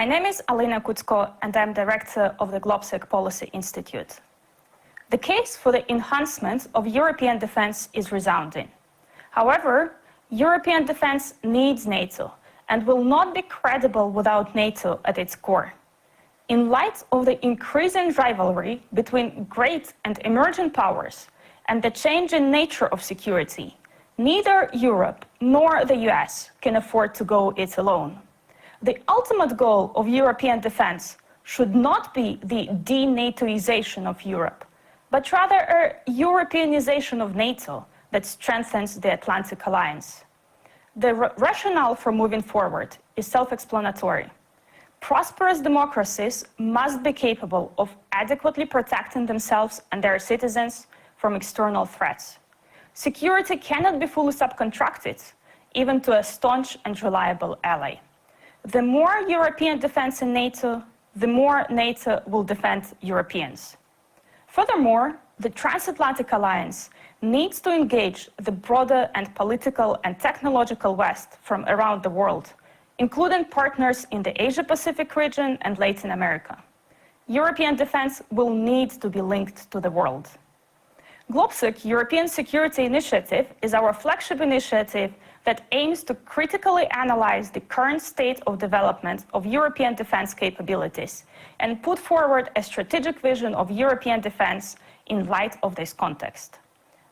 My name is Alina Kutsko, and I'm director of the Globsec Policy Institute. The case for the enhancement of European defense is resounding. However, European defense needs NATO and will not be credible without NATO at its core. In light of the increasing rivalry between great and emerging powers and the changing nature of security, neither Europe nor the US can afford to go it alone. The ultimate goal of European defense should not be the de-NATOization of Europe, but rather a Europeanization of NATO that strengthens the Atlantic Alliance. The rationale for moving forward is self-explanatory. Prosperous democracies must be capable of adequately protecting themselves and their citizens from external threats. Security cannot be fully subcontracted, even to a staunch and reliable ally. The more European defense in NATO, the more NATO will defend Europeans. Furthermore, the transatlantic alliance needs to engage the broader and political and technological West from around the world, including partners in the Asia-Pacific region and Latin America. European defense will need to be linked to the world. Globsec European Security Initiative is our flagship initiative that aims to critically analyze the current state of development of European defense capabilities and put forward a strategic vision of European defense in light of this context.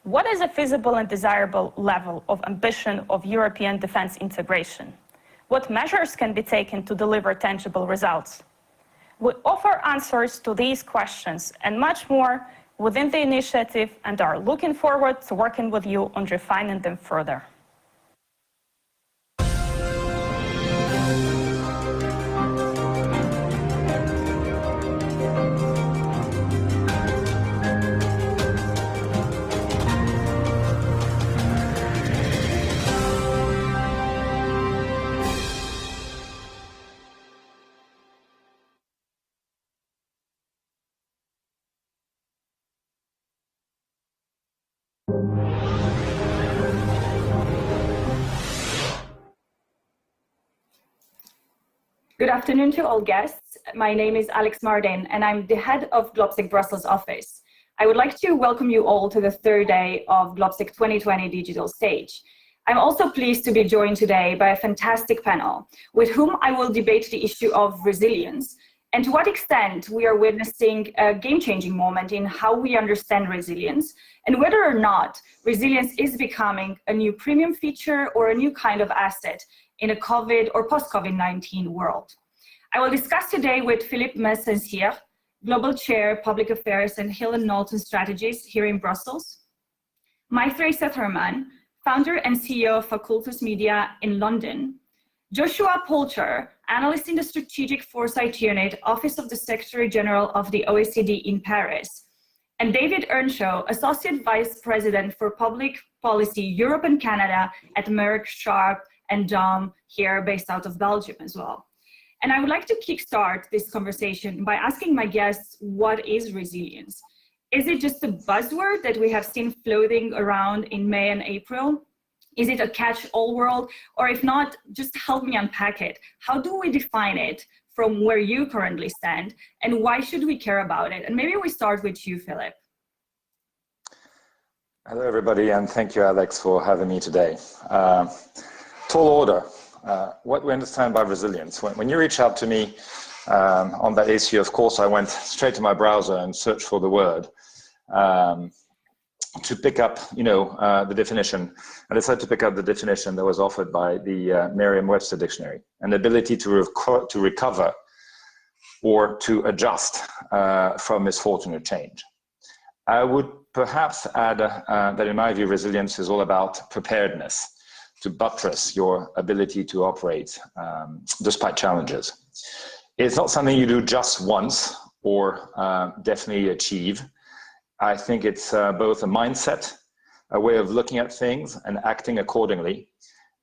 What is a feasible and desirable level of ambition of European defense integration? What measures can be taken to deliver tangible results? We offer answers to these questions and much more within the initiative and are looking forward to working with you on refining them further. Good afternoon to all guests. My name is Alex Mardin, and I'm the head of Globsec Brussels office. I would like to welcome you all to the third day of Globsec 2020 Digital Stage. I'm also pleased to be joined today by a fantastic panel with whom I will debate the issue of resilience and to what extent we are witnessing a game-changing moment in how we understand resilience and whether or not resilience is becoming a new premium feature or a new kind of asset in a COVID or post-COVID-19 world. I will discuss today with Philippe Messensier, Global Chair, Public Affairs and Hill & Knowlton Strategies here in Brussels, Maithreyi Sethuraman, Founder and CEO of Facultas Media in London, Joshua Poulter, Analyst in the Strategic Foresight Unit, Office of the Secretary General of the OECD in Paris, and David Earnshaw, Associate Vice President for Public Policy Europe and Canada at Merck Sharp and Dom here based out of Belgium as well. And I would like to kickstart this conversation by asking my guests, what is resilience? Is it just a buzzword that we have seen floating around in May and April? Is it a catch-all word? Or if not, just help me unpack it. How do we define it from where you currently stand? And why should we care about it? And maybe we start with you, Philip. Hello, everybody, and thank you, Alex, for having me today. Tall order, what we understand by resilience. When you reach out to me on that issue, of course, I went straight to my browser and searched for the word to pick up, the definition. I decided to pick up the definition that was offered by the Merriam-Webster dictionary, an ability to recover or to adjust from misfortune or change. I would perhaps add that in my view, resilience is all about preparedness, to buttress your ability to operate despite challenges. It's not something you do just once or definitely achieve. I think it's both a mindset, a way of looking at things and acting accordingly.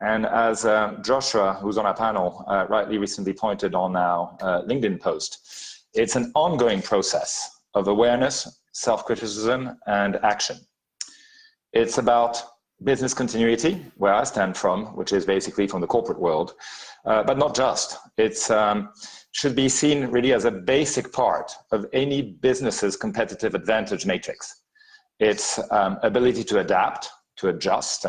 And as Joshua, who's on our panel, rightly recently pointed on our LinkedIn post, it's an ongoing process of awareness, self-criticism, and action. It's about business continuity, where I stand from, which is basically from the corporate world, but not just. It's should be seen really as a basic part of any business's competitive advantage matrix. Its ability to adapt, to adjust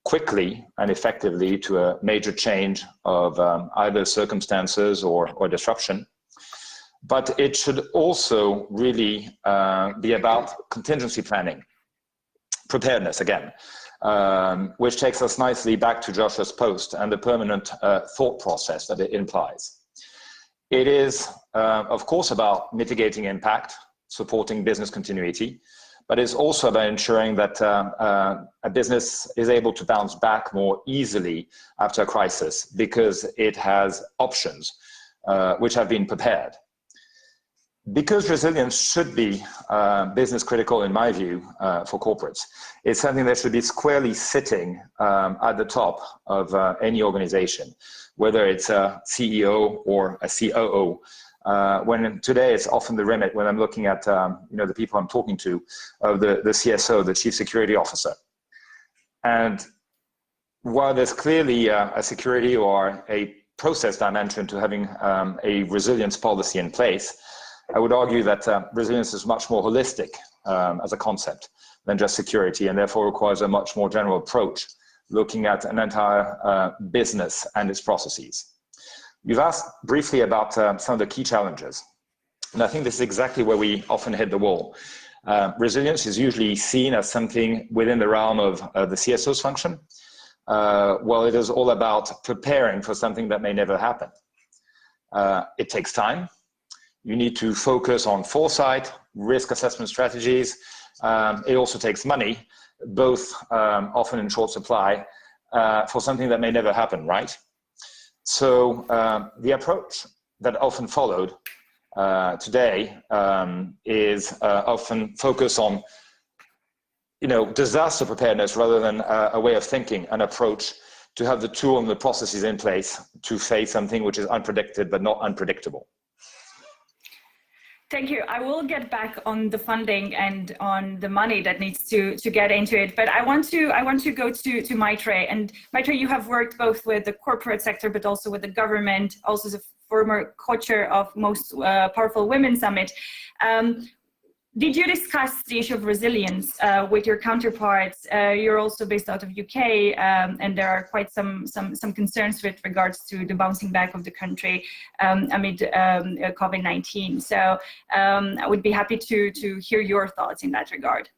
quickly and effectively to a major change of either circumstances or disruption. But it should also really be about contingency planning, preparedness again, which takes us nicely back to Joshua's post and the permanent thought process that it implies. It is, of course, about mitigating impact, supporting business continuity, but it's also about ensuring that a business is able to bounce back more easily after a crisis because it has options which have been prepared. Because resilience should be business critical, in my view, for corporates, it's something that should be squarely sitting at the top of any organization, whether it's a CEO or a COO. When today it's often the remit, when I'm looking at the people I'm talking to, of the CSO, the Chief Security Officer. And while there's clearly a security or a process dimension to having a resilience policy in place, I would argue that resilience is much more holistic as a concept than just security, and therefore requires a much more general approach, looking at an entire business and its processes. You've asked briefly about some of the key challenges, and I think this is exactly where we often hit the wall. Resilience is usually seen as something within the realm of the CSO's function, while it is all about preparing for something that may never happen. It takes time. You need to focus on foresight, risk assessment strategies. It also takes money, both often in short supply, for something that may never happen, right? So the approach that often followed today is often focus on, disaster preparedness rather than a way of thinking, an approach to have the tool and the processes in place to face something which is unpredicted but not unpredictable. Thank you. I will get back on the funding and on the money that needs to get into it, but I want to go to Maitreyi. And Maitreyi, you have worked both with the corporate sector, but also with the government, also as a former co-chair of Most Powerful Women Summit. Did you discuss the issue of resilience with your counterparts? You're also based out of UK, and there are quite some concerns with regards to the bouncing back of the country amid COVID-19. So I would be happy to hear your thoughts in that regard.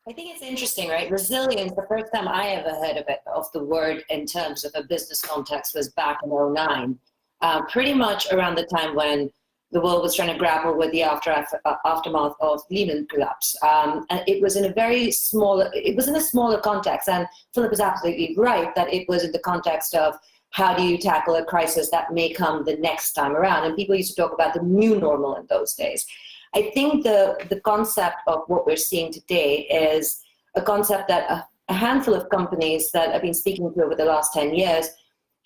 I think it's interesting, right? Resilience, the first time I ever heard of the word in terms of a business context was back in 2009, pretty much around the time when the world was trying to grapple with the aftermath of Lehman collapse. And it was in a smaller context. And Philip is absolutely right that it was in the context of how do you tackle a crisis that may come the next time around? And people used to talk about the new normal in those days. I think the concept of what we're seeing today is a concept that a handful of companies that I've been speaking to over the last 10 years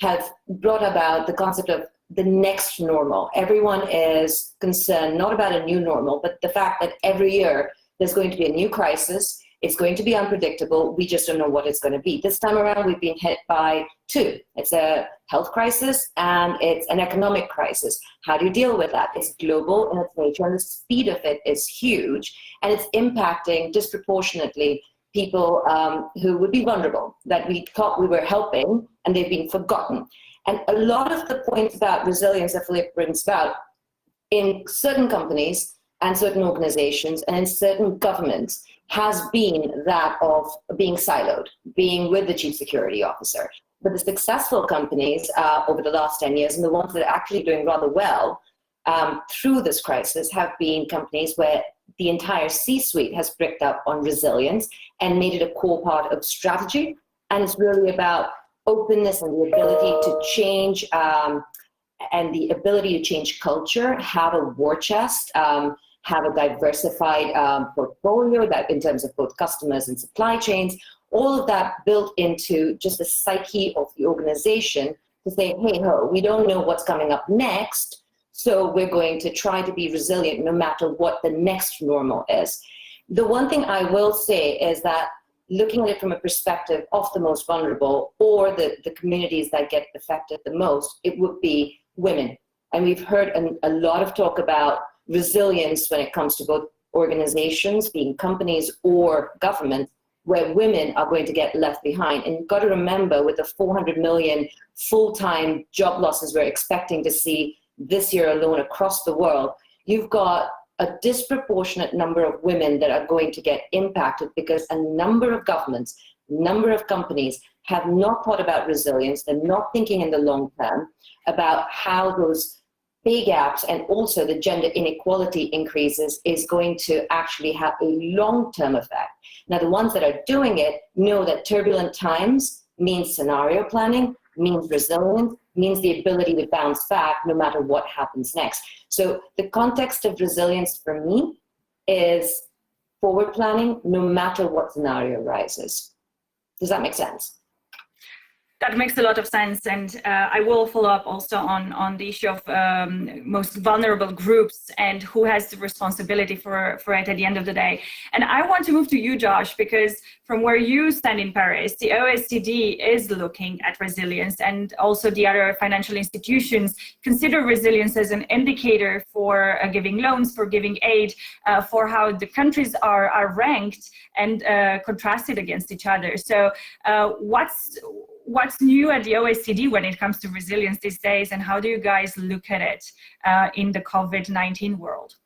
have brought about the concept of the next normal. Everyone is concerned not about a new normal, but the fact that every year there's going to be a new crisis. It's going to be unpredictable. We just don't know what it's going to be. This time around, we've been hit by two. It's a health crisis and it's an economic crisis. How do you deal with that? It's global in its nature, and the speed of it is huge, and it's impacting disproportionately people who would be vulnerable, that we thought we were helping, and they've been forgotten. And a lot of the points about resilience that Philip brings about in certain companies and certain organizations and in certain governments has been that of being siloed, being with the chief security officer. But the successful companies over the last 10 years, and the ones that are actually doing rather well through this crisis, have been companies where the entire C-suite has bricked up on resilience and made it a core part of strategy. And it's really about openness and the ability to change and the ability to change culture, have a war chest, have a diversified portfolio that in terms of both customers and supply chains, all of that built into just the psyche of the organization to say, hey ho, we don't know what's coming up next, so we're going to try to be resilient no matter what the next normal is. The one thing I will say is that looking at it from a perspective of the most vulnerable or the communities that get affected the most, it would be women. And we've heard a lot of talk about resilience when it comes to both organizations, being companies or government, where women are going to get left behind. And you've got to remember, with the 400 million full-time job losses we're expecting to see this year alone across the world, you've got a disproportionate number of women that are going to get impacted because a number of governments, number of companies have not thought about resilience. They're not thinking in the long term about how those pay gaps and also the gender inequality increases is going to actually have a long-term effect. Now, the ones that are doing it know that turbulent times means scenario planning, means resilience, means the ability to bounce back no matter what happens next. So the context of resilience for me is forward planning no matter what scenario arises. Does that make sense? That makes a lot of sense, and I will follow up also on the issue of most vulnerable groups and who has the responsibility for it at the end of the day. And I want to move to you, Josh, because from where you stand in Paris, the OECD is looking at resilience, and also the other financial institutions consider resilience as an indicator for giving loans, for giving aid, for how the countries are ranked and contrasted against each other. So what's new at the OECD when it comes to resilience these days, and how do you guys look at it in the COVID-19 world?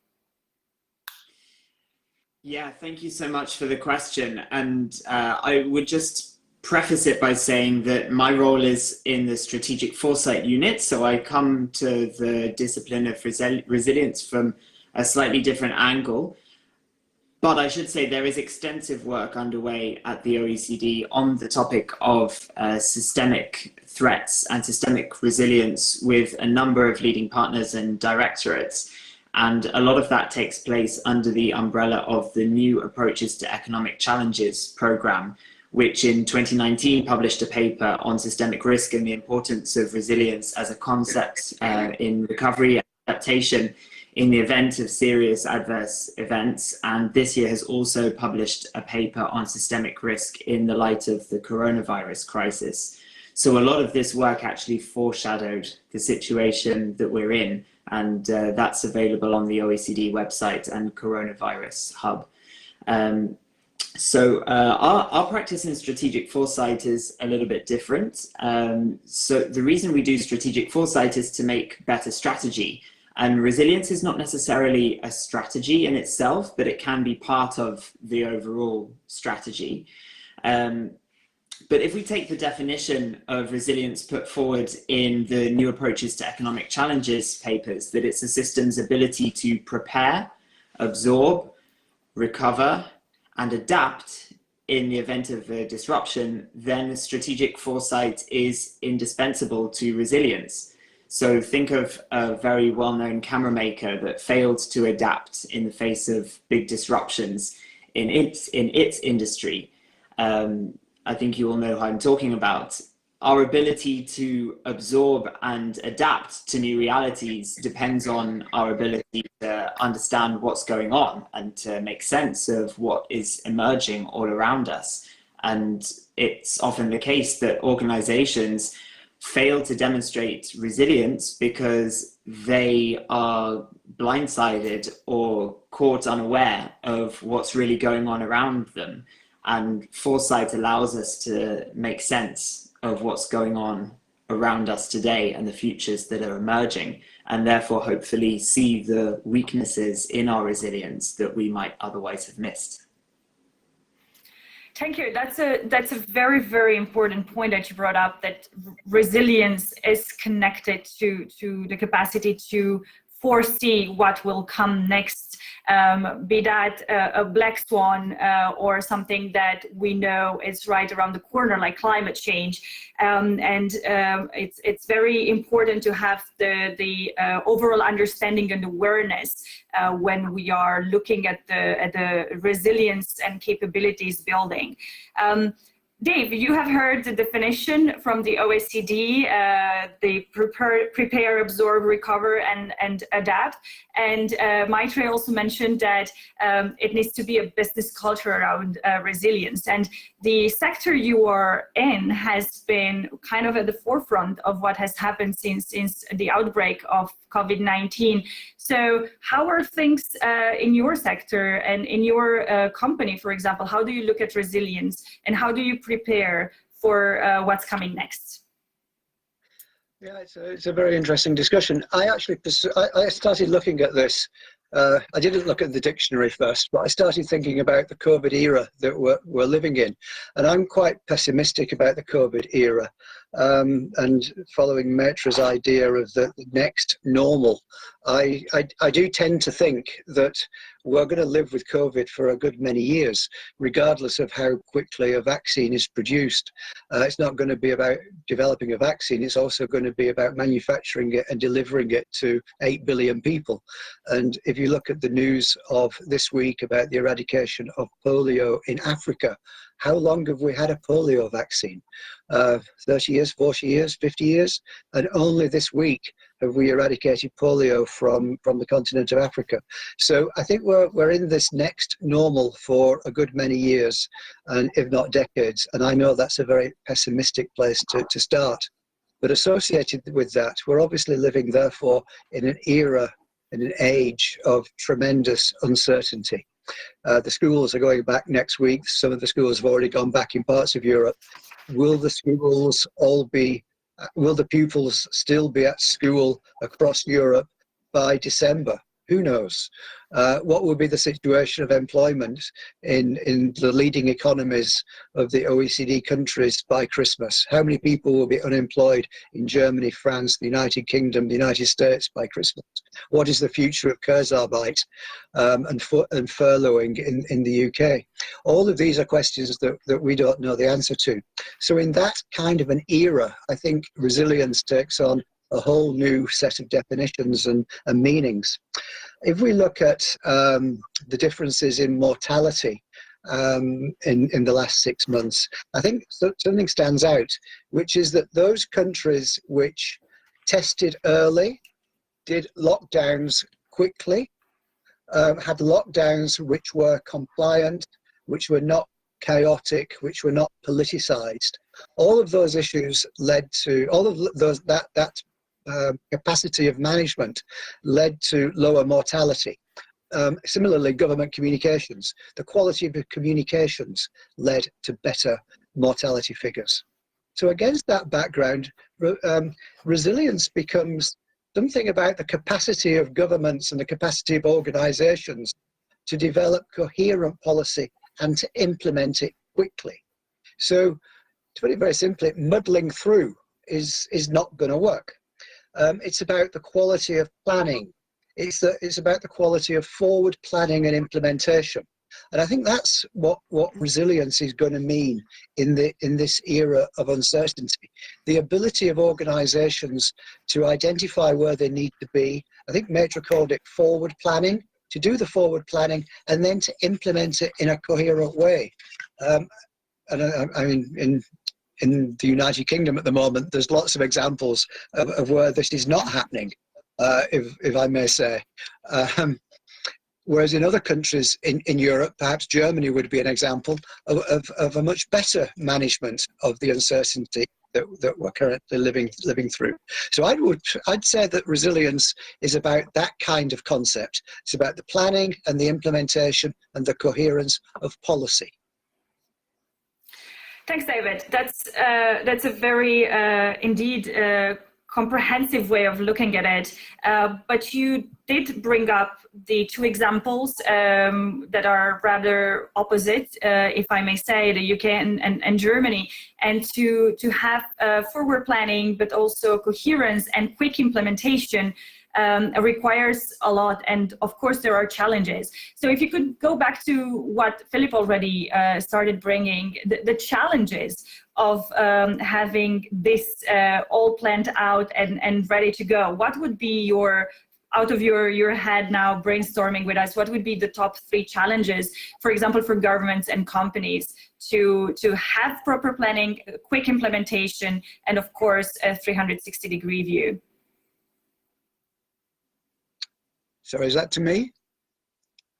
Yeah, thank you so much for the question. And I would just preface it by saying that my role is in the Strategic Foresight Unit. So I come to the discipline of resilience from a slightly different angle. But I should say there is extensive work underway at the OECD on the topic of systemic threats and systemic resilience with a number of leading partners and directorates. And a lot of that takes place under the umbrella of the New Approaches to Economic Challenges program, which in 2019 published a paper on systemic risk and the importance of resilience as a concept in recovery and adaptation in the event of serious adverse events. And this year has also published a paper on systemic risk in the light of the coronavirus crisis. So a lot of this work actually foreshadowed the situation that we're in, and that's available on the OECD website and Coronavirus Hub. So our practice in strategic foresight is a little bit different. So the reason we do strategic foresight is to make better strategy. And resilience is not necessarily a strategy in itself, but it can be part of the overall strategy. But if we take the definition of resilience put forward in the New Approaches to Economic Challenges papers, that it's a system's ability to prepare, absorb, recover, and adapt in the event of a disruption, then strategic foresight is indispensable to resilience. So think of a very well-known camera maker that failed to adapt in the face of big disruptions in its industry. I think you all know who I'm talking about. Our ability to absorb and adapt to new realities depends on our ability to understand what's going on and to make sense of what is emerging all around us. And it's often the case that organizations fail to demonstrate resilience because they are blindsided or caught unaware of what's really going on around them. And foresight allows us to make sense of what's going on around us today and the futures that are emerging, and therefore hopefully see the weaknesses in our resilience that we might otherwise have missed. Thank you. That's a very, very important point that you brought up, that resilience is connected to the capacity to foresee what will come next, be that a black swan or something that we know is right around the corner, like climate change. It's very important to have the overall understanding and awareness when we are looking at the resilience and capabilities building. Dave, you have heard the definition from the OECD, the prepare, absorb, recover, and adapt. And Maitre also mentioned that it needs to be a business culture around resilience. And the sector you are in has been kind of at the forefront of what has happened since the outbreak of COVID-19. So how are things in your sector and in your company, for example? How do you look at resilience and how do you prepare for what's coming next? Yeah, it's a very interesting discussion. I started looking at this. I didn't look at the dictionary first, but I started thinking about the COVID era that we're living in. And I'm quite pessimistic about the COVID era. And following Maitre's idea of the next normal, I do tend to think that we're going to live with COVID for a good many years, regardless of how quickly a vaccine is produced. It's not going to be about developing a vaccine, it's also going to be about manufacturing it and delivering it to 8 billion people. And if you look at the news of this week about the eradication of polio in Africa, how long have we had a polio vaccine? 30 years, 40 years, 50 years? And only this week have we eradicated polio from the continent of Africa. So I think we're in this next normal for a good many years, and if not decades. And I know that's a very pessimistic place to start. But associated with that, we're obviously living, therefore, in an era, in an age of tremendous uncertainty. The schools are going back next week. Some of the schools have already gone back in parts of Europe. Will the schools will the pupils still be at school across Europe by December? Who knows? What will be the situation of employment in the leading economies of the OECD countries by Christmas? How many people will be unemployed in Germany, France, the United Kingdom, the United States by Christmas? What is the future of Kurzarbeit and furloughing in the UK? All of these are questions that we don't know the answer to. So in that kind of an era, I think resilience takes on a whole new set of definitions and meanings. If we look at the differences in mortality in the last 6 months, I think something stands out, which is that those countries which tested early, did lockdowns quickly, had lockdowns which were compliant, which were not chaotic, which were not politicized. All of those issues led to, all of those, that capacity of management led to lower mortality. Similarly, government communications, the quality of the communications led to better mortality figures. So against that background, resilience becomes something about the capacity of governments and the capacity of organizations to develop coherent policy and to implement it quickly. So to put it very simply, muddling through is not going to work. It's about the quality of planning. It's about the quality of forward planning and implementation. And I think that's what resilience is going to mean in this era of uncertainty. The ability of organizations to identify where they need to be. I think Maitre called it forward planning, to do the forward planning and then to implement it in a coherent way. And I mean, in the United Kingdom at the moment, there's lots of examples of where this is not happening, if I may say. Whereas in other countries in Europe, perhaps Germany would be an example of a much better management of the uncertainty that we're currently living through. So I'd say that resilience is about that kind of concept. It's about the planning and the implementation and the coherence of policy. Thanks, David. That's a very indeed comprehensive way of looking at it. But you did bring up the two examples that are rather opposite, if I may say, the UK and Germany, and to have forward planning, but also coherence and quick implementation requires a lot, and of course there are challenges. So if you could go back to what Philip already started bringing, the challenges of having this all planned out and ready to go, what would be your out of your head now, brainstorming with us, what would be the top 3 challenges, for example, for governments and companies to have proper planning, quick implementation, and of course, a 360-degree view? So is that to me?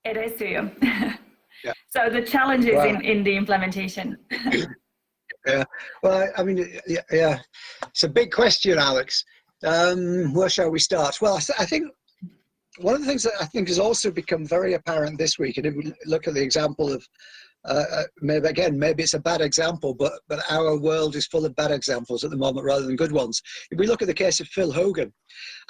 It is to you. Yeah. So the challenges Well, in the implementation. Yeah, well, I mean, yeah, it's a big question, Alex. Where shall we start? Well, I think one of the things that I think has also become very apparent this week, and if we look at the example of, maybe it's a bad example, but our world is full of bad examples at the moment rather than good ones. If we look at the case of Phil Hogan,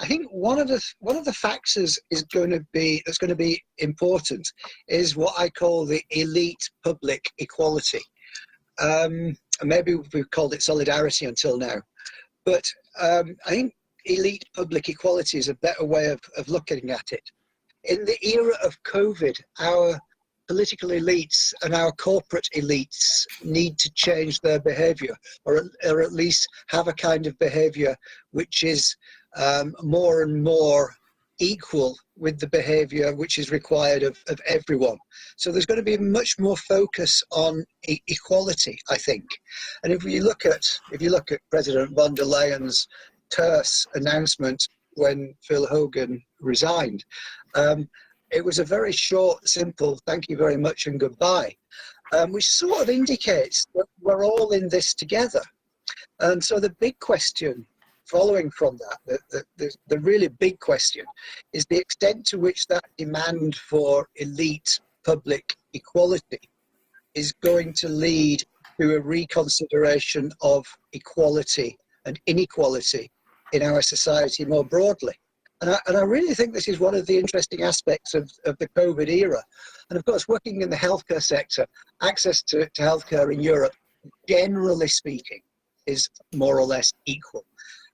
I think one of the factors that's going to be important is what I call the elite public equality. Maybe we've called it solidarity until now, but I think elite public equality is a better way of looking at it. In the era of COVID, our political elites and our corporate elites need to change their behavior, or at least have a kind of behavior which is more and more equal with the behavior which is required of everyone. So there's going to be much more focus on equality, I think. And if you look at President von der Leyen's terse announcement when Phil Hogan resigned, it was a very short, simple thank you very much and goodbye, which sort of indicates that we're all in this together. And so the big question following from that, the really big question is the extent to which that demand for elite public equality is going to lead to a reconsideration of equality and inequality in our society more broadly. And I really think this is one of the interesting aspects of the COVID era. And of course, working in the healthcare sector, access to healthcare in Europe, generally speaking, is more or less equal.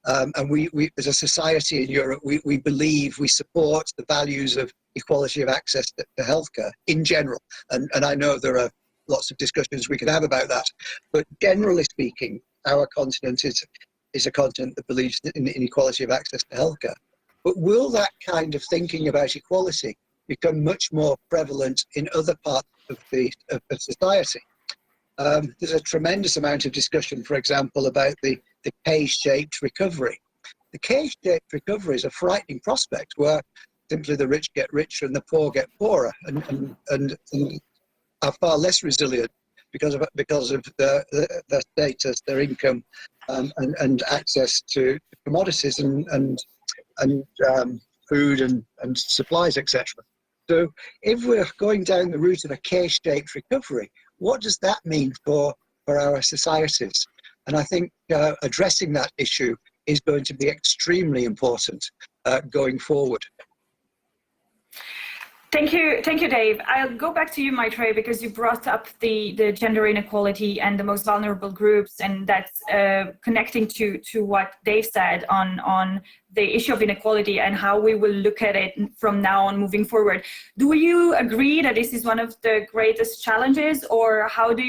And we as a society in Europe, we believe, we support the values of equality of access to healthcare in general. And I know there are lots of discussions we could have about that. But generally speaking, our continent is a continent that believes in equality of access to healthcare. But will that kind of thinking about equality become much more prevalent in other parts of society? There's a tremendous amount of discussion, for example, about the K-shaped recovery. The K-shaped recovery is a frightening prospect where simply the rich get richer and the poor get poorer and are far less resilient because of their status, their income, and access to commodities and food and supplies, etc. So if we're going down the route of a K-shaped recovery, what does that mean for our societies? And I think addressing that issue is going to be extremely important going forward. Thank you, Dave. I'll go back to you, Maitreyi, because you brought up the gender inequality and the most vulnerable groups, and that's connecting to what Dave said on the issue of inequality and how we will look at it from now on moving forward. Do you agree that this is one of the greatest challenges, or how do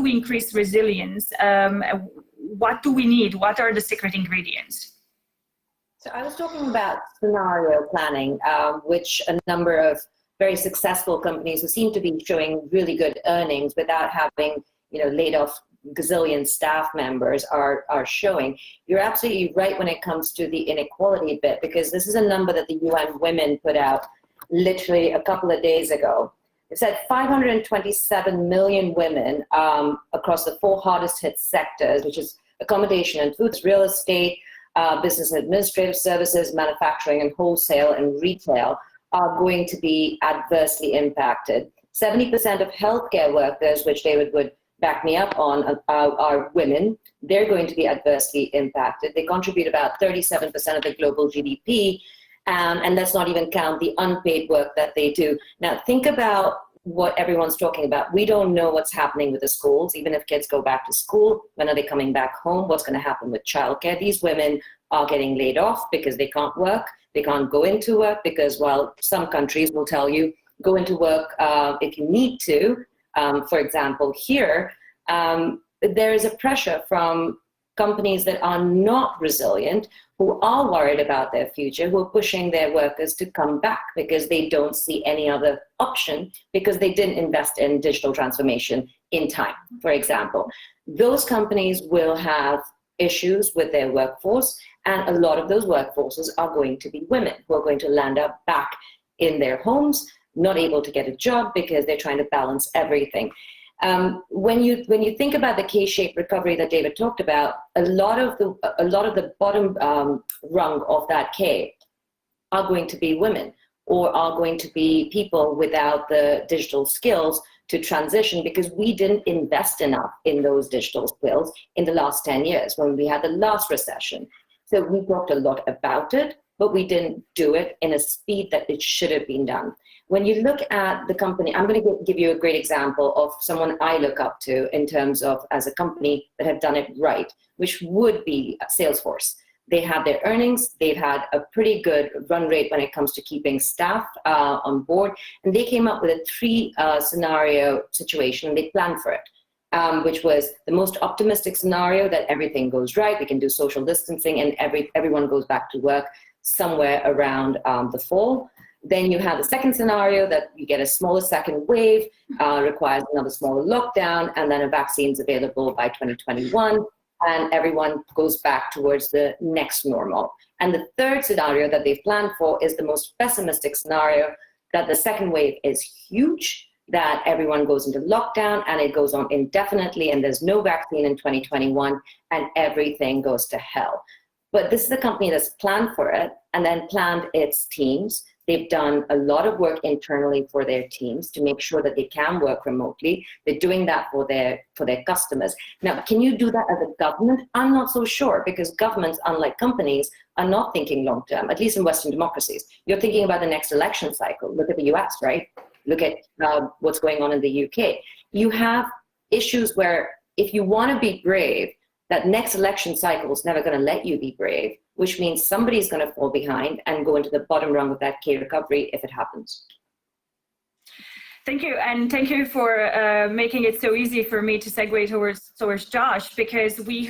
we increase resilience? What do we need? What are the secret ingredients? So I was talking about scenario planning, which a number of very successful companies who seem to be showing really good earnings without having, laid off gazillion staff members are showing. You're absolutely right when it comes to the inequality bit, because this is a number that the UN Women put out literally a couple of days ago. It said 527 million women across the 4 hardest hit sectors, which is accommodation and foods, real estate, business and administrative services, manufacturing and wholesale and retail, are going to be adversely impacted. 70% of healthcare workers, which David would back me up on, are women. They're going to be adversely impacted. They contribute about 37% of the global GDP, and let's not even count the unpaid work that they do. Now, think about what everyone's talking about. We don't know what's happening with the schools. Even if kids go back to school, when are they coming back home? What's going to happen with childcare? These women are getting laid off because they can't work. They can't go into work because, well, some countries will tell you, go into work if you need to. For example, here, there is a pressure from companies that are not resilient, who are worried about their future, who are pushing their workers to come back because they don't see any other option because they didn't invest in digital transformation in time, for example. Those companies will have issues with their workforce, and a lot of those workforces are going to be women who are going to land up back in their homes, not able to get a job because they're trying to balance everything. When you think about the K-shaped recovery that David talked about, a lot of the bottom rung of that K are going to be women, or are going to be people without the digital skills to transition, because we didn't invest enough in those digital skills in the last 10 years when we had the last recession. So we talked a lot about it, but we didn't do it in a speed that it should have been done. When you look at the company, I'm going to give you a great example of someone I look up to in terms of as a company that have done it right, which would be Salesforce. They have their earnings, they've had a pretty good run rate when it comes to keeping staff on board, and they came up with a 3-scenario situation, and they planned for it, which was the most optimistic scenario, that everything goes right, we can do social distancing, and everyone goes back to work somewhere around the fall. Then you have the second scenario that you get a smaller second wave, requires another smaller lockdown, and then a vaccine's available by 2021, and everyone goes back towards the next normal. And the third scenario that they've planned for is the most pessimistic scenario, that the second wave is huge, that everyone goes into lockdown and it goes on indefinitely, and there's no vaccine in 2021, and everything goes to hell. But this is a company that's planned for it and then planned its teams. They've done a lot of work internally for their teams to make sure that they can work remotely. They're doing that for their customers. Now, can you do that as a government? I'm not so sure, because governments, unlike companies, are not thinking long term, at least in Western democracies. You're thinking about the next election cycle. Look at the US, right? Look at what's going on in the UK. You have issues where if you want to be brave, that next election cycle is never going to let you be brave, which means somebody's going to fall behind and go into the bottom rung of that K recovery if it happens. Thank you, and thank you for making it so easy for me to segue towards Josh, because we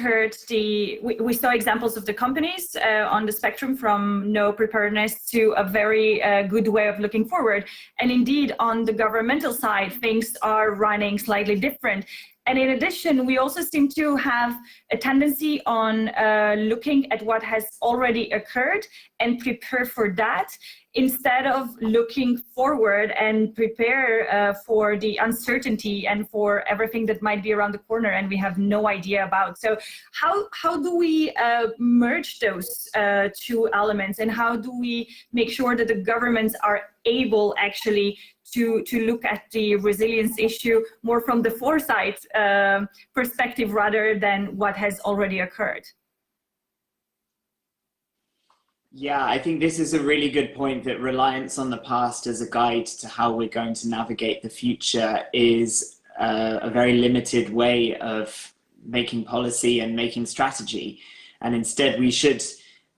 saw examples of the companies on the spectrum from no preparedness to a very good way of looking forward. And indeed, on the governmental side, things are running slightly different. And in addition, we also seem to have a tendency on looking at what has already occurred and prepare for that, instead of looking forward and prepare for the uncertainty and for everything that might be around the corner and we have no idea about. So how do we merge those two elements, and how do we make sure that the governments are able actually to look at the resilience issue more from the foresight perspective rather than what has already occurred? Yeah, I think this is a really good point, that reliance on the past as a guide to how we're going to navigate the future is a very limited way of making policy and making strategy. And instead, we should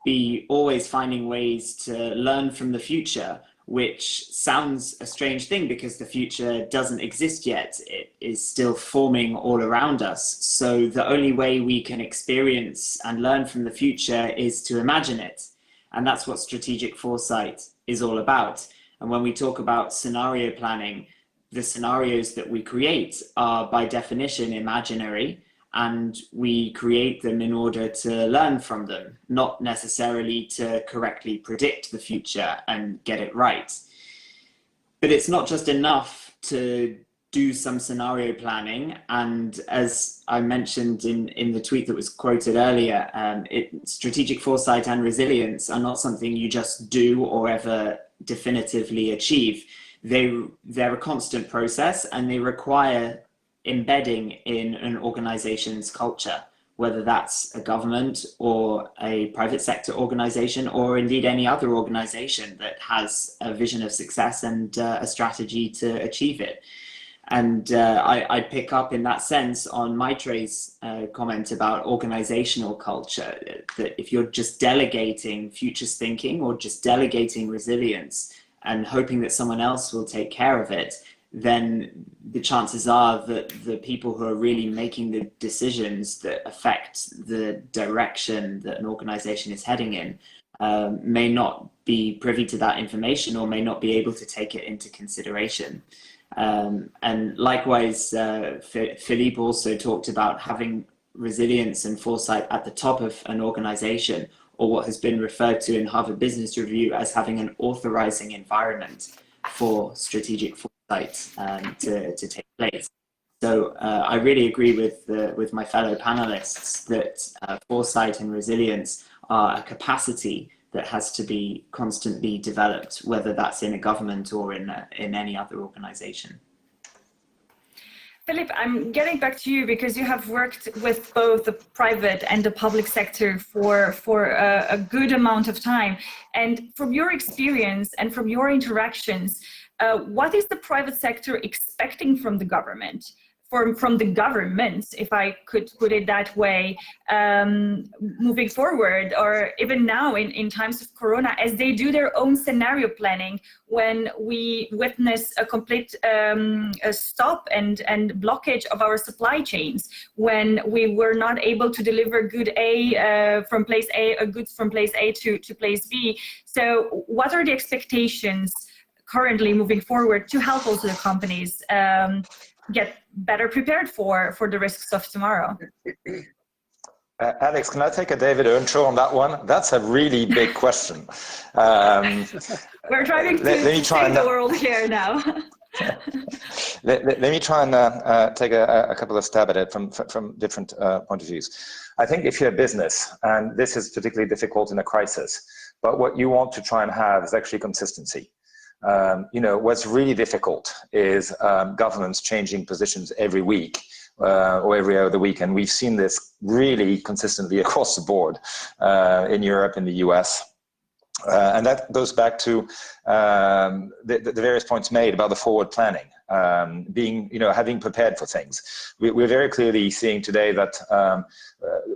be always finding ways to learn from the future, which sounds a strange thing because the future doesn't exist yet. It is still forming all around us. So the only way we can experience and learn from the future is to imagine it. And that's what strategic foresight is all about. And when we talk about scenario planning, the scenarios that we create are by definition imaginary, and we create them in order to learn from them, not necessarily to correctly predict the future and get it right. But it's not just enough to do some scenario planning. And as I mentioned in the tweet that was quoted earlier, strategic foresight and resilience are not something you just do or ever definitively achieve. They're a constant process, and they require embedding in an organization's culture, whether that's a government or a private sector organization, or indeed any other organization that has a vision of success and a strategy to achieve it. And I pick up in that sense on Maitrey's comment about organizational culture, that if you're just delegating futures thinking or just delegating resilience and hoping that someone else will take care of it, then the chances are that the people who are really making the decisions that affect the direction that an organization is heading in may not be privy to that information or may not be able to take it into consideration. And likewise, Philippe also talked about having resilience and foresight at the top of an organization, or what has been referred to in Harvard Business Review as having an authorizing environment for strategic foresight to take place. So I really agree with my fellow panelists that foresight and resilience are a capacity that has to be constantly developed, whether that's in a government or in any other organization. Philippe, I'm getting back to you because you have worked with both the private and the public sector for a good amount of time. And from your experience and from your interactions, what is the private sector expecting from the government? From the governments, if I could put it that way, moving forward, or even now in times of Corona, as they do their own scenario planning, when we witness a complete stop and blockage of our supply chains, when we were not able to deliver goods from place A to place B. So what are the expectations currently moving forward to help also the companies get better prepared for the risks of tomorrow? Alex, can I take a David Earnshaw on that one? That's a really big question. We're trying to save the world here now. Let me try and take a couple of stab at it from different point of views. I think if you're a business, and this is particularly difficult in a crisis, but what you want to try and have is actually consistency. What's really difficult is governments changing positions every week or every other week. And we've seen this really consistently across the board in Europe, in the US. And that goes back to the various points made about the forward planning, having prepared for things. We're very clearly seeing today that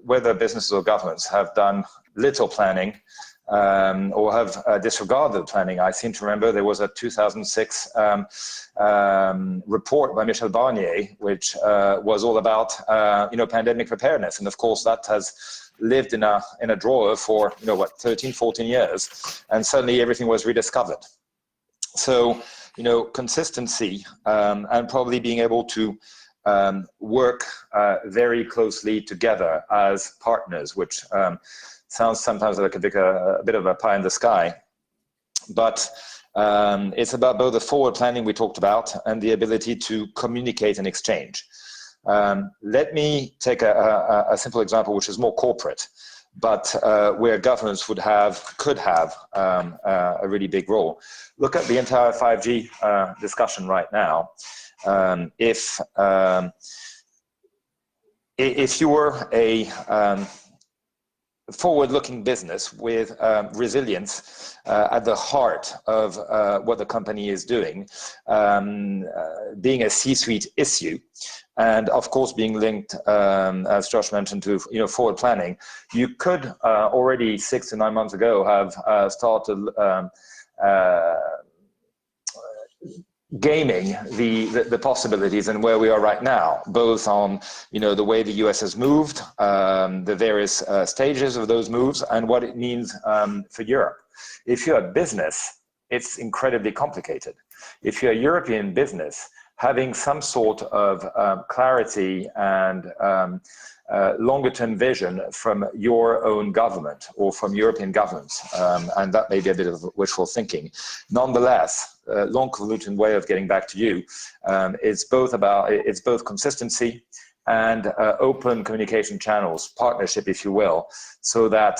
whether businesses or governments have done little planning, or have disregarded planning. I seem to remember there was a 2006 report by Michel Barnier, which was all about pandemic preparedness, and of course that has lived in a drawer for 13, 14 years, and suddenly everything was rediscovered. So consistency and probably being able to work very closely together as partners, which sounds sometimes like a bit of a pie in the sky, but it's about both the forward planning we talked about and the ability to communicate and exchange. Let me take a simple example, which is more corporate, but where governments could have a really big role. Look at the entire 5G discussion right now. If you were a forward-looking business with resilience at the heart of what the company is doing, being a C-suite issue, and of course being linked, as Josh mentioned, to forward planning, you could already 6 to 9 months ago have started gaming the possibilities and where we are right now, both on the way the US has moved, the various stages of those moves, and what it means for Europe. If you're a business, it's incredibly complicated. If you're a European business, having some sort of clarity and longer-term long from your own government or from European governments, and that may be a bit of wishful thinking. Nonetheless, long-convoluted way of getting back to you, it's both consistency and open communication channels, partnership, if you will, so that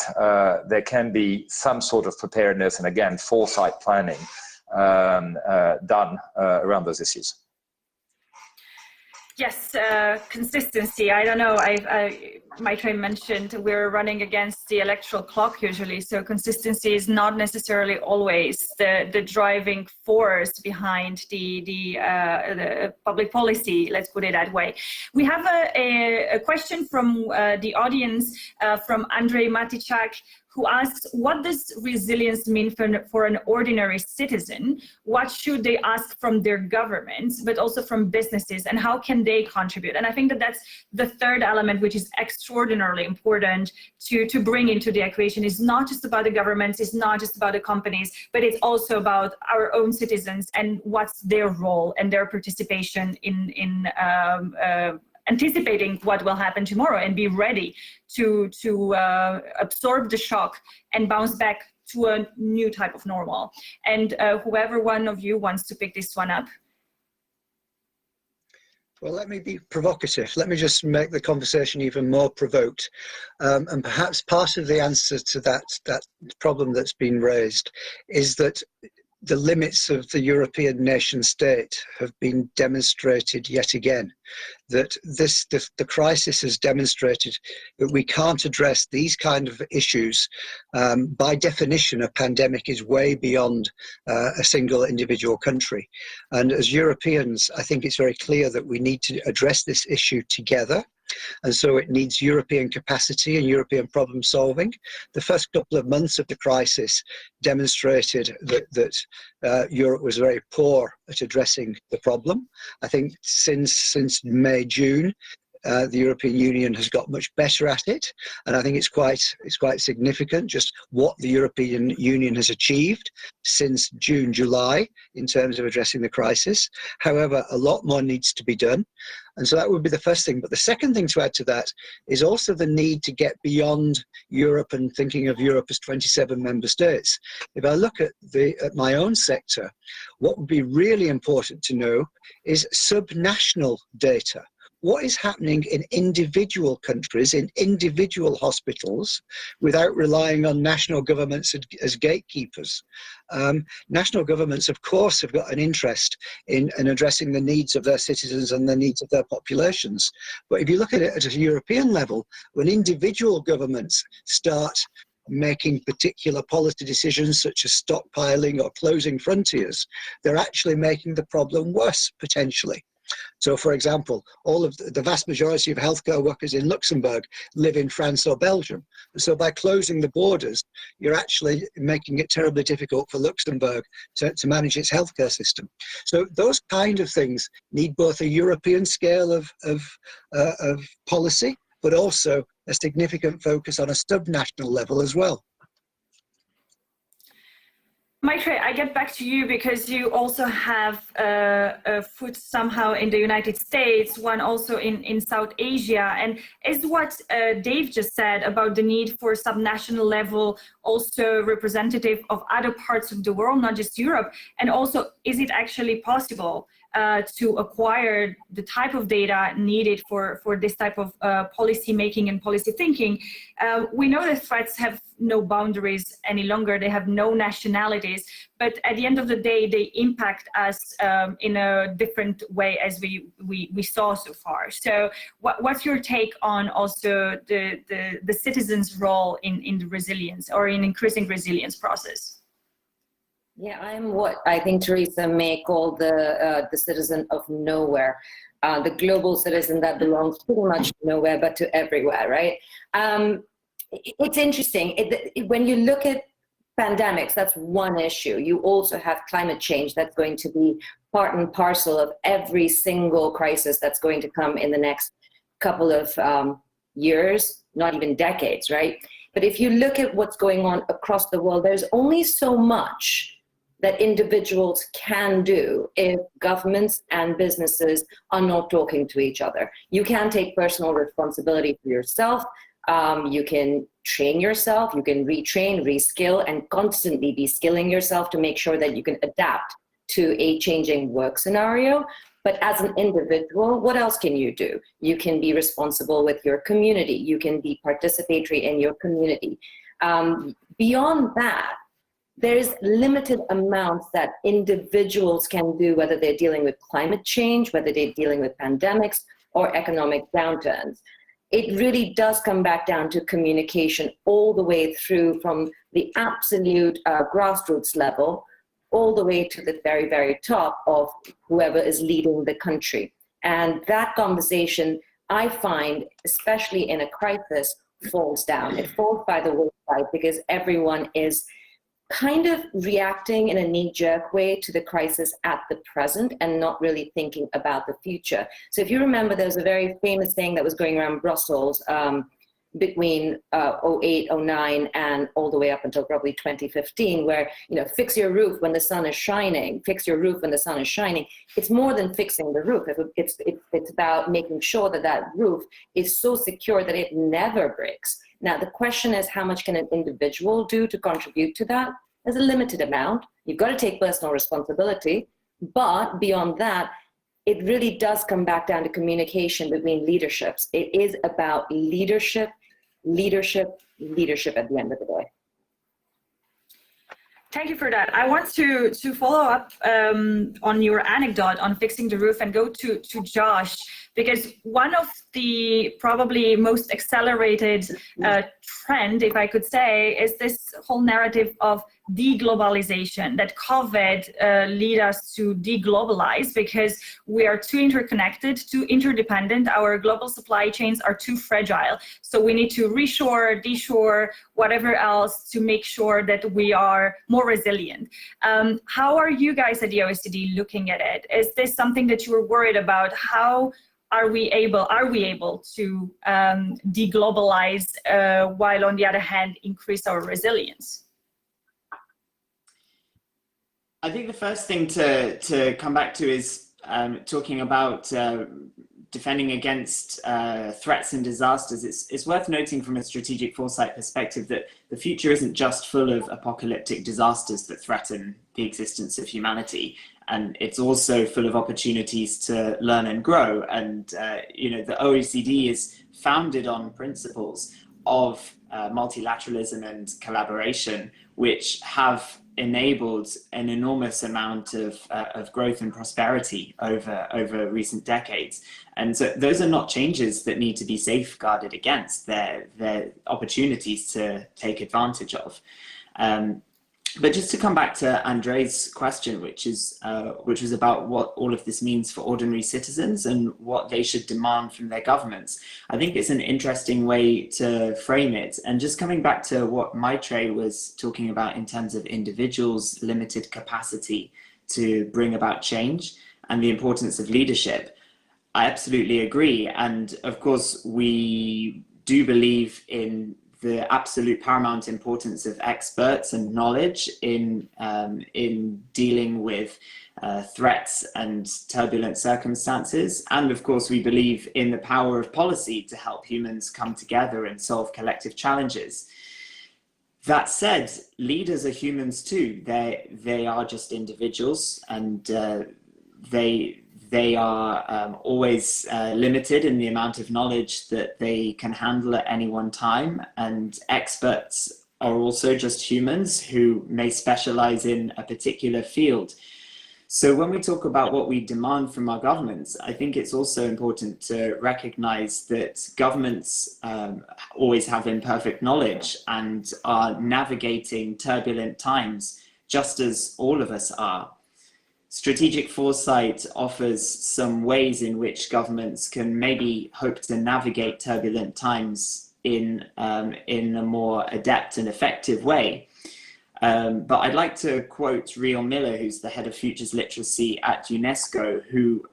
there can be some sort of preparedness and, again, foresight planning done around those issues. Yes, consistency. I don't know. Maitreyi mentioned we're running against the electoral clock usually, so consistency is not necessarily always the driving force behind the public policy. Let's put it that way. We have a question from the audience from Andrei Matichak, who asks, what does resilience mean for an ordinary citizen? What should they ask from their governments, but also from businesses, and how can they contribute? And I think that that's the third element, which is extraordinarily important to bring into the equation. Is not just about the governments, it's not just about the companies, but it's also about our own citizens and what's their role and their participation in anticipating what will happen tomorrow and be ready to absorb the shock and bounce back to a new type of normal. And whoever one of you wants to pick this one up. Well, let me be provocative. Let me just make the conversation even more provoked. And perhaps part of the answer to that problem that's been raised is that the limits of the European nation state have been demonstrated yet again. That the crisis has demonstrated that we can't address these kind of issues. By definition, a pandemic is way beyond a single individual country. And as Europeans, I think it's very clear that we need to address this issue together. And so it needs European capacity and European problem solving. The first couple of months of the crisis demonstrated that Europe was very poor at addressing the problem. I think since May, June, the European Union has got much better at it, and I think it's quite significant just what the European Union has achieved since June, July in terms of addressing the crisis. However, a lot more needs to be done, and so that would be the first thing. But the second thing to add to that is also the need to get beyond Europe and thinking of Europe as 27 member states. If I look at my own sector, what would be really important to know is subnational data. What is happening in individual countries, in individual hospitals, without relying on national governments as gatekeepers? National governments, of course, have got an interest in addressing the needs of their citizens and the needs of their populations. But if you look at it at a European level, when individual governments start making particular policy decisions such as stockpiling or closing frontiers, they're actually making the problem worse, potentially. So, for example, all of the vast majority of healthcare workers in Luxembourg live in France or Belgium. So by closing the borders, you're actually making it terribly difficult for Luxembourg to manage its healthcare system. So those kind of things need both a European scale of policy, but also a significant focus on a subnational level as well. Maitre, I get back to you because you also have a foot somehow in the United States, one also in South Asia. And is what Dave just said about the need for subnational level also representative of other parts of the world, not just Europe? And also, is it actually possible to acquire the type of data needed for this type of policy making and policy thinking? We know that threats have no boundaries any longer, they have no nationalities, but at the end of the day, they impact us in a different way as we saw so far. So what's your take on also the citizens' role in the resilience or in increasing resilience process? Yeah, I'm what I think Theresa May called the citizen of nowhere, the global citizen that belongs pretty much to nowhere but to everywhere, right? It's interesting. When you look at pandemics, that's one issue. You also have climate change that's going to be part and parcel of every single crisis that's going to come in the next couple of years, not even decades, right? But if you look at what's going on across the world, there's only so much that individuals can do if governments and businesses are not talking to each other. You can take personal responsibility for yourself. You can train yourself, you can retrain, reskill, and constantly be skilling yourself to make sure that you can adapt to a changing work scenario. But as an individual, what else can you do? You can be responsible with your community. You can be participatory in your community. Beyond that, there's limited amounts that individuals can do, whether they're dealing with climate change, whether they're dealing with pandemics or economic downturns. It really does come back down to communication all the way through, from the absolute grassroots level all the way to the very, very top of whoever is leading the country. And that conversation, I find, especially in a crisis, falls down. It falls by the wayside because everyone is kind of reacting in a knee-jerk way to the crisis at the present and not really thinking about the future. So if you remember, there was a very famous thing that was going around Brussels between 08, 09, and all the way up until probably 2015, where, you know, fix your roof when the sun is shining, fix your roof when the sun is shining. It's more than fixing the roof. It's about making sure that that roof is so secure that it never breaks. Now, the question is, how much can an individual do to contribute to that? There's a limited amount. You've got to take personal responsibility. But beyond that, it really does come back down to communication between leaderships. It is about leadership, leadership, leadership at the end of the day. Thank you for that. I want to follow up on your anecdote on fixing the roof and go to Josh, because one of the probably most accelerated trend, if I could say, is this whole narrative of deglobalization, that COVID lead us to deglobalize because we are too interconnected, too interdependent. Our global supply chains are too fragile. So we need to reshore, deshore, whatever else to make sure that we are more resilient. How are you guys at the OECD looking at it? Is this something that you were worried about? How are we able to deglobalize while on the other hand increase our resilience? I think the first thing to come back to is talking about defending against threats and disasters. It's worth noting from a strategic foresight perspective that the future isn't just full of apocalyptic disasters that threaten the existence of humanity. And it's also full of opportunities to learn and grow. And you know, the OECD is founded on principles of multilateralism and collaboration, which have enabled an enormous amount of growth and prosperity over recent decades. And so those are not changes that need to be safeguarded against. They're opportunities to take advantage of. But just to come back to Andrei's question, which was about what all of this means for ordinary citizens and what they should demand from their governments, I think it's an interesting way to frame it. And just coming back to what Maitreyi was talking about in terms of individuals' limited capacity to bring about change and the importance of leadership, I absolutely agree. And of course, we do believe in the absolute paramount importance of experts and knowledge in dealing with threats and turbulent circumstances. And of course, we believe in the power of policy to help humans come together and solve collective challenges. That said, leaders are humans too. They are just individuals, and they are always limited in the amount of knowledge that they can handle at any one time. And experts are also just humans who may specialize in a particular field. So when we talk about what we demand from our governments, I think it's also important to recognize that governments always have imperfect knowledge and are navigating turbulent times, just as all of us are. Strategic foresight offers some ways in which governments can maybe hope to navigate turbulent times in a more adept and effective way. But I'd like to quote Riel Miller, who's the head of Futures Literacy at UNESCO, who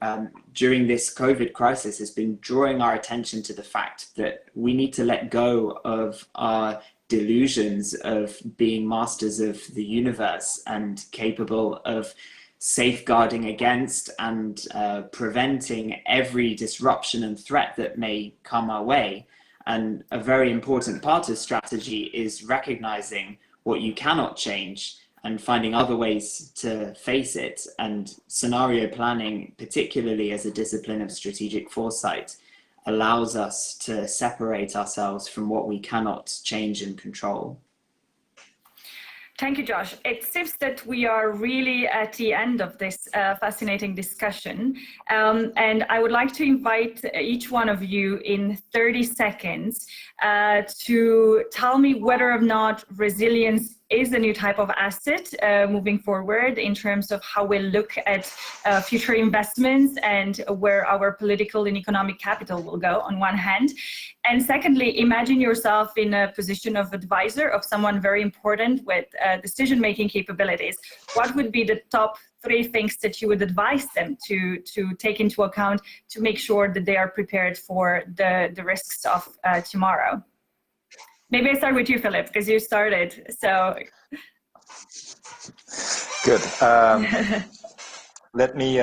during this COVID crisis has been drawing our attention to the fact that we need to let go of our delusions of being masters of the universe and capable of safeguarding against and preventing every disruption and threat that may come our way. And a very important part of strategy is recognizing what you cannot change and finding other ways to face it. And scenario planning, particularly as a discipline of strategic foresight, allows us to separate ourselves from what we cannot change and control. Thank you, Josh. It seems that we are really at the end of this fascinating discussion. And I would like to invite each one of you in 30 seconds to tell me whether or not resilience is a new type of asset moving forward in terms of how we look at future investments and where our political and economic capital will go on one hand. And secondly, imagine yourself in a position of advisor of someone very important with decision-making capabilities. What would be the top 3 things that you would advise them to take into account to make sure that they are prepared for the risks of tomorrow? Maybe I start with you, Philip, because you started. So good. Let me,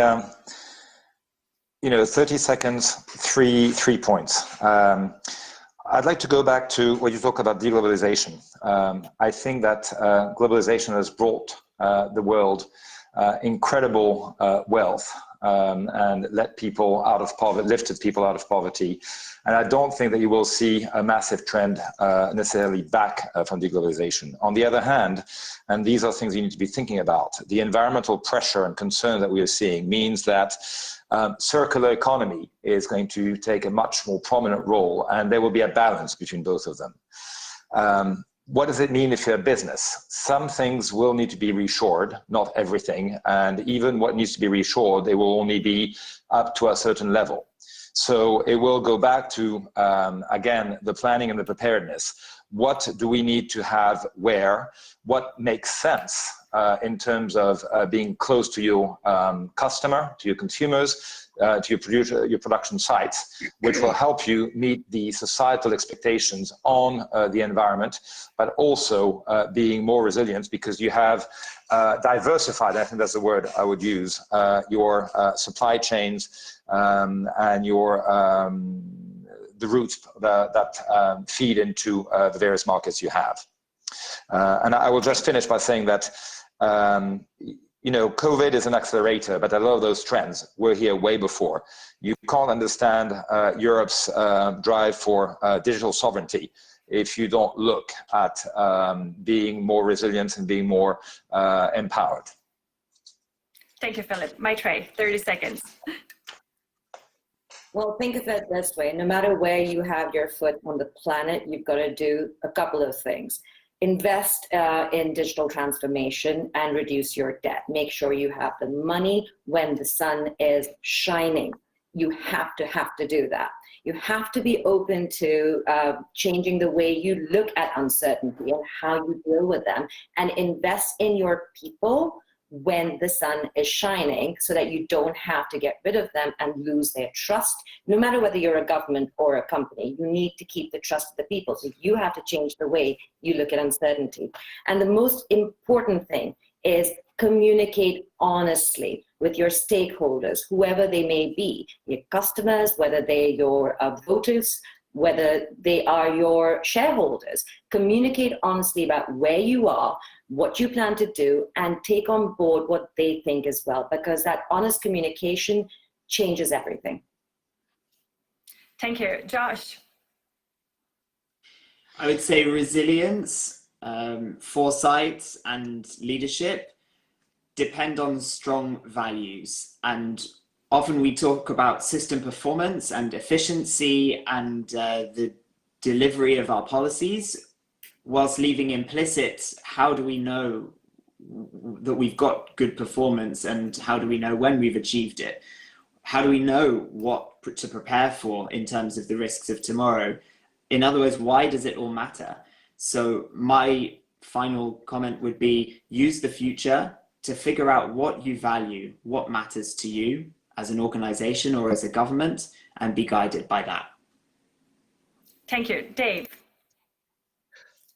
30 seconds, three points. I'd like to go back to what you talk about deglobalization. I think that globalization has brought the world incredible wealth and lifted people out of poverty. And I don't think that you will see a massive trend necessarily back from deglobalization. On the other hand, and these are things you need to be thinking about, the environmental pressure and concern that we are seeing means that circular economy is going to take a much more prominent role, and there will be a balance between both of them. What does it mean if you're a business? Some things will need to be reshored, not everything, and even what needs to be reshored, they will only be up to a certain level. So it will go back to, again, the planning and the preparedness. What do we need to have where? What makes sense in terms of being close to your customer, to your consumers, to your production sites, which will help you meet the societal expectations on the environment, but also being more resilient because you have diversified, I think that's the word I would use, your supply chains and your the routes that feed into the various markets you have. And I will just finish by saying that COVID is an accelerator, but a lot of those trends were here way before. You can't understand Europe's drive for digital sovereignty if you don't look at being more resilient and being more empowered. Thank you, Philip. Maitreyi, 30 seconds. Well, think of it this way. No matter where you have your foot on the planet, you've got to do a couple of things. Invest in digital transformation and reduce your debt. Make sure you have the money when the sun is shining. You have to do that. You have to be open to changing the way you look at uncertainty and how you deal with them, and invest in your people when the sun is shining so that you don't have to get rid of them and lose their trust. No matter whether you're a government or a company, you need to keep the trust of the people. So you have to change the way you look at uncertainty. And the most important thing is communicate honestly with your stakeholders, whoever they may be, your customers, whether they're your voters, whether they are your shareholders. Communicate honestly about where you are, what you plan to do, and take on board what they think as well, because that honest communication changes everything. Thank you. Josh? I would say resilience, foresight, and leadership depend on strong values. And often we talk about system performance and efficiency and the delivery of our policies, whilst leaving implicit how do we know that we've got good performance, and how do we know when we've achieved it? How do we know what to prepare for in terms of the risks of tomorrow? In other words, why does it all matter? So my final comment would be, use the future to figure out what you value, what matters to you as an organization or as a government, and be guided by that. Thank you. Dave?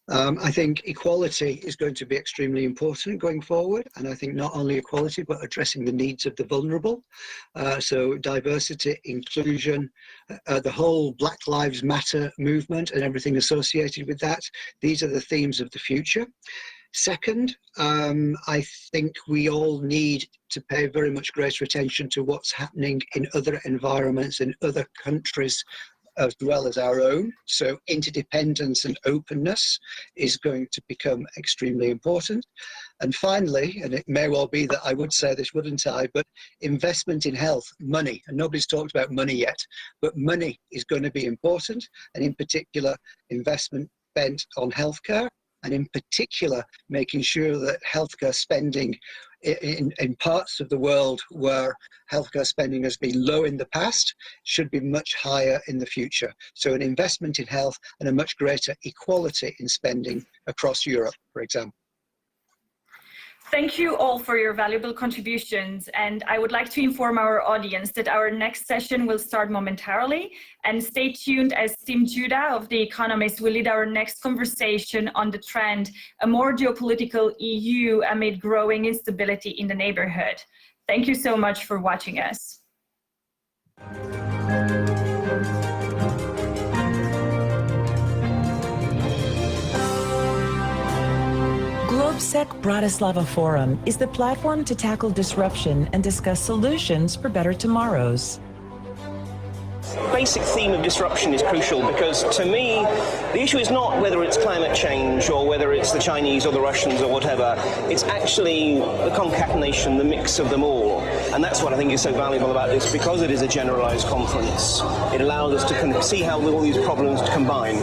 I think equality is going to be extremely important going forward, and I think not only equality but addressing the needs of the vulnerable. So diversity, inclusion, the whole Black Lives Matter movement and everything associated with that, these are the themes of the future. Second, I think we all need to pay very much greater attention to what's happening in other environments, in other countries, as well as our own. So interdependence and openness is going to become extremely important. And finally, and it may well be that I would say this, wouldn't I, but investment in health, money, and nobody's talked about money yet, but money is going to be important, and in particular, investment spent on healthcare and in particular, making sure that healthcare spending in parts of the world where healthcare spending has been low in the past should be much higher in the future. So an investment in health and a much greater equality in spending across Europe, for example. Thank you all for your valuable contributions, and I would like to inform our audience that our next session will start momentarily, and stay tuned as Tim Judah of The Economist will lead our next conversation on the trend, a more geopolitical EU amid growing instability in the neighborhood. Thank you so much for watching us. GlobSec Bratislava Forum is the platform to tackle disruption and discuss solutions for better tomorrows. Basic theme of disruption is crucial because, to me, the issue is not whether it's climate change or whether it's the Chinese or the Russians or whatever. It's actually the concatenation, the mix of them all. And that's what I think is so valuable about this, because it is a generalized conference. It allows us to see how all these problems combine.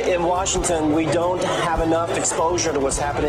In Washington, we don't have enough exposure to what's happening